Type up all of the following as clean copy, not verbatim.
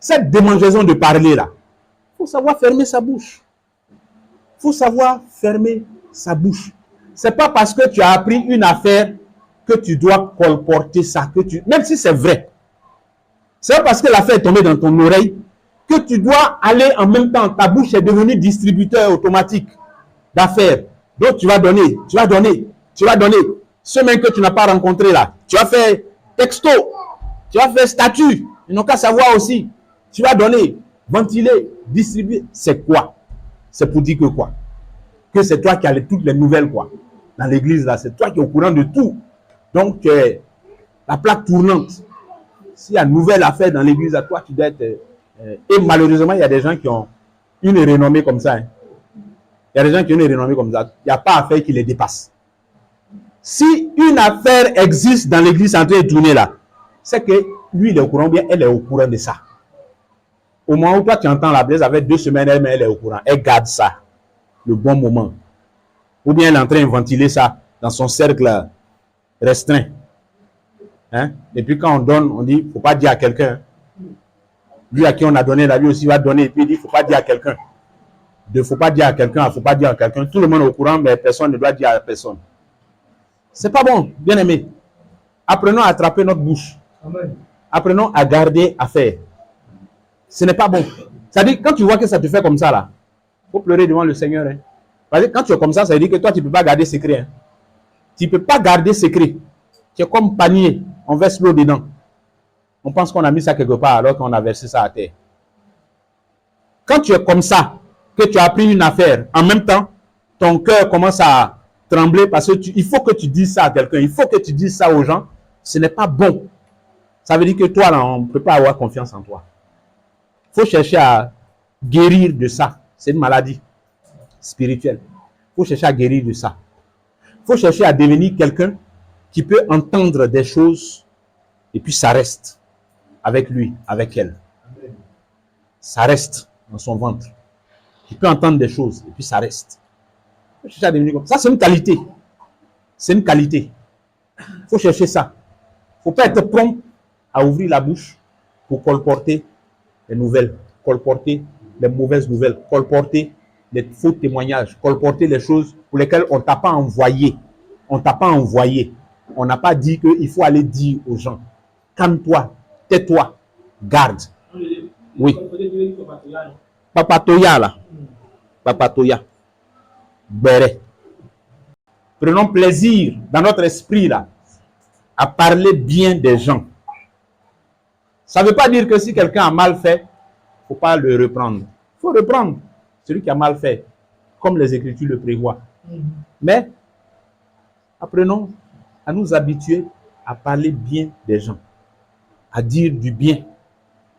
cette démangeaison de parler là, il faut savoir fermer sa bouche. Il faut savoir fermer sa bouche. Ce n'est pas parce que tu as appris une affaire que tu dois colporter ça, même si c'est vrai. C'est pas parce que l'affaire est tombée dans ton oreille que tu dois aller en même temps. Ta bouche est devenue distributeur automatique d'affaires. Donc tu vas donner, tu vas donner, tu vas donner. Ceux même que tu n'as pas rencontré là, tu vas faire texto, tu vas faire statut. Ils n'ont qu'à savoir aussi. Tu vas donner, ventiler, distribuer. C'est quoi? C'est pour dire que quoi? Que c'est toi qui as toutes les nouvelles quoi. Dans l'église là, c'est toi qui es au courant de tout. Donc la plaque tournante. S'il y a une nouvelle affaire dans l'église à toi, tu dois être... et malheureusement, il y a des gens qui ont une renommée comme ça. Hein. Il y a des gens qui ont une renommée comme ça. Il n'y a pas affaire qui les dépasse. Si une affaire existe dans l'église en train de tourner là, c'est que lui, il est au courant, bien elle est au courant de ça. Au moment où toi, tu entends la blaise, avec 2 semaines, elle est au courant. Elle garde ça, le bon moment. Ou bien elle est en train de ventiler ça dans son cercle restreint. Hein? Et puis quand on donne, on dit, il ne faut pas dire à quelqu'un. Lui à qui on a donné, là, lui aussi va donner. Et puis il dit, il ne faut pas dire à quelqu'un. Il ne faut pas dire à quelqu'un, il ne faut pas dire à quelqu'un. Tout le monde est au courant, mais personne ne doit dire à personne. C'est pas bon, bien aimé. Apprenons à attraper notre bouche. Amen. Apprenons à garder à faire. Ce n'est pas bon. C'est-à-dire, quand tu vois que ça te fait comme ça, là, il faut pleurer devant le Seigneur. Hein. Parce que quand tu es comme ça veut dire que toi, tu ne peux pas garder secret. Hein. Tu ne peux pas garder secret. Tu es comme panier, on verse l'eau dedans. On pense qu'on a mis ça quelque part alors qu'on a versé ça à terre. Quand tu es comme ça, que tu as appris une affaire, en même temps, ton cœur commence à trembler parce que il faut que tu dises ça à quelqu'un, il faut que tu dises ça aux gens. Ce n'est pas bon. Ça veut dire que toi, là, on ne peut pas avoir confiance en toi. Il faut chercher à guérir de ça. C'est une maladie spirituelle. Il faut chercher à guérir de ça. Il faut chercher à devenir quelqu'un qui peut entendre des choses et puis ça reste avec lui, avec elle. Ça reste dans son ventre. Il peut entendre des choses et puis ça reste. Il faut chercher à devenir comme ça. Ça, c'est une qualité. C'est une qualité. Il faut chercher ça. Il ne faut pas être prompt à ouvrir la bouche pour colporter les nouvelles, colporter les mauvaises nouvelles, colporter les faux témoignages, colporter les choses pour lesquelles on ne t'a pas envoyé. On ne t'a pas envoyé. On n'a pas dit qu'il faut aller dire aux gens. Calme-toi, tais-toi, garde. Oui. Papatoya là. Papatoya. Béré. Prenons plaisir dans notre esprit là à parler bien des gens. Ça ne veut pas dire que si quelqu'un a mal fait, il ne faut pas le reprendre. Il faut reprendre celui qui a mal fait, comme les Écritures le prévoient. Mais apprenons à nous habituer à parler bien des gens, à dire du bien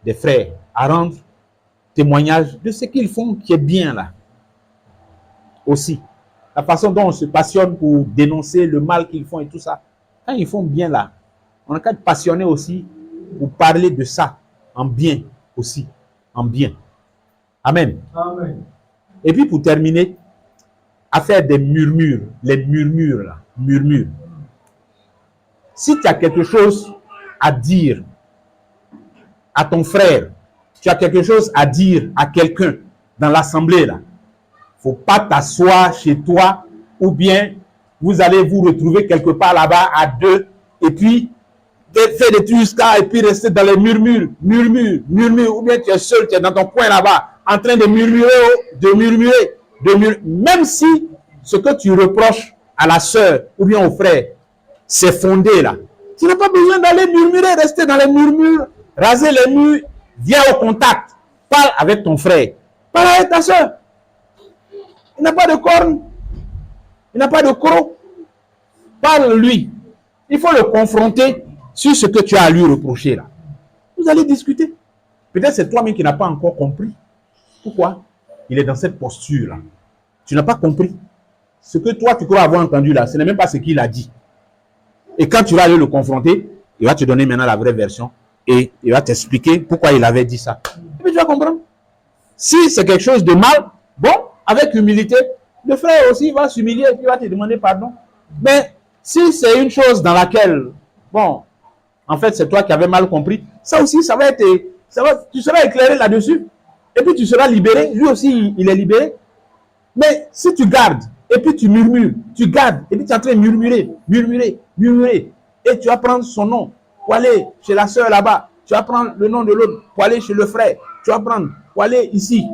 des frères, à rendre témoignage de ce qu'ils font qui est bien là. Aussi, la façon dont on se passionne pour dénoncer le mal qu'ils font et tout ça, quand ils font bien là, on a qu'à être passionné aussi pour parler de ça en bien aussi, en bien. Amen. Amen. Et puis pour terminer, à faire des murmures, les murmures là, murmures. Si tu as quelque chose à dire à ton frère, tu as quelque chose à dire à quelqu'un dans l'assemblée là, faut pas t'asseoir chez toi ou bien vous allez vous retrouver quelque part là-bas à deux et puis faire des trucs et puis rester dans les murmures, ou bien tu es seul, tu es dans ton coin là-bas en train de murmurer, même si ce que tu reproches à la sœur ou bien au frère, c'est fondé là. Tu n'as pas besoin d'aller murmurer, rester dans les murmures, raser les murs, viens au contact, parle avec ton frère, parle avec ta sœur. Il n'a pas de cornes, il n'a pas de croc. Parle-lui. Il faut le confronter sur ce que tu as à lui reprocher là. Vous allez discuter. Peut-être c'est toi-même qui n'as pas encore compris. Pourquoi il est dans cette posture là. Tu n'as pas compris. Ce que toi tu crois avoir entendu là, ce n'est même pas ce qu'il a dit. Et quand tu vas aller le confronter, il va te donner maintenant la vraie version et il va t'expliquer pourquoi il avait dit ça. Et puis tu vas comprendre. Si c'est quelque chose de mal, bon, avec humilité, le frère aussi va s'humilier et puis va te demander pardon. Mais si c'est une chose dans laquelle, bon, en fait c'est toi qui avais mal compris, ça aussi ça va être tu seras éclairé là-dessus. Et puis tu seras libéré. Lui aussi, il est libéré. Mais si tu gardes, et puis tu murmures, tu gardes, et puis tu es en train de murmurer, et tu vas prendre son nom pour aller chez la sœur là-bas, tu vas prendre le nom de l'autre pour aller chez le frère, tu vas prendre pour aller ici.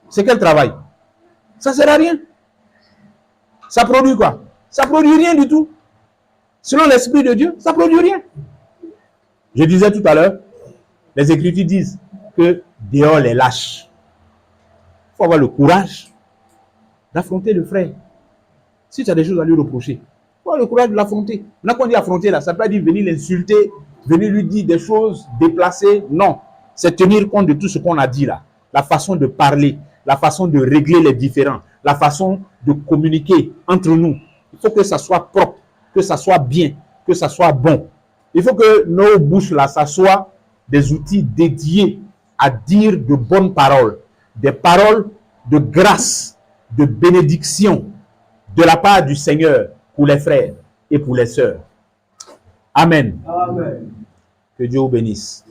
C'est quel travail? Ça ne sert à rien. Ça produit quoi? Ça produit rien du tout. Selon l'Esprit de Dieu, ça produit rien. Je disais tout à l'heure, les Écritures disent que dehors les lâches. Il faut avoir le courage d'affronter le frère. Si tu as des choses à lui reprocher, il faut avoir le courage de l'affronter. Là, quand on dit affronter, là, ça ne veut pas dire venir l'insulter, venir lui dire des choses déplacées. Non, c'est tenir compte de tout ce qu'on a dit là. La façon de parler, la façon de régler les différends, la façon de communiquer entre nous. Il faut que ça soit propre, que ça soit bien, que ça soit bon. Il faut que nos bouches là, ça soit des outils dédiés à dire de bonnes paroles, des paroles de grâce, de bénédiction de la part du Seigneur pour les frères et pour les sœurs. Amen. Amen. Que Dieu vous bénisse.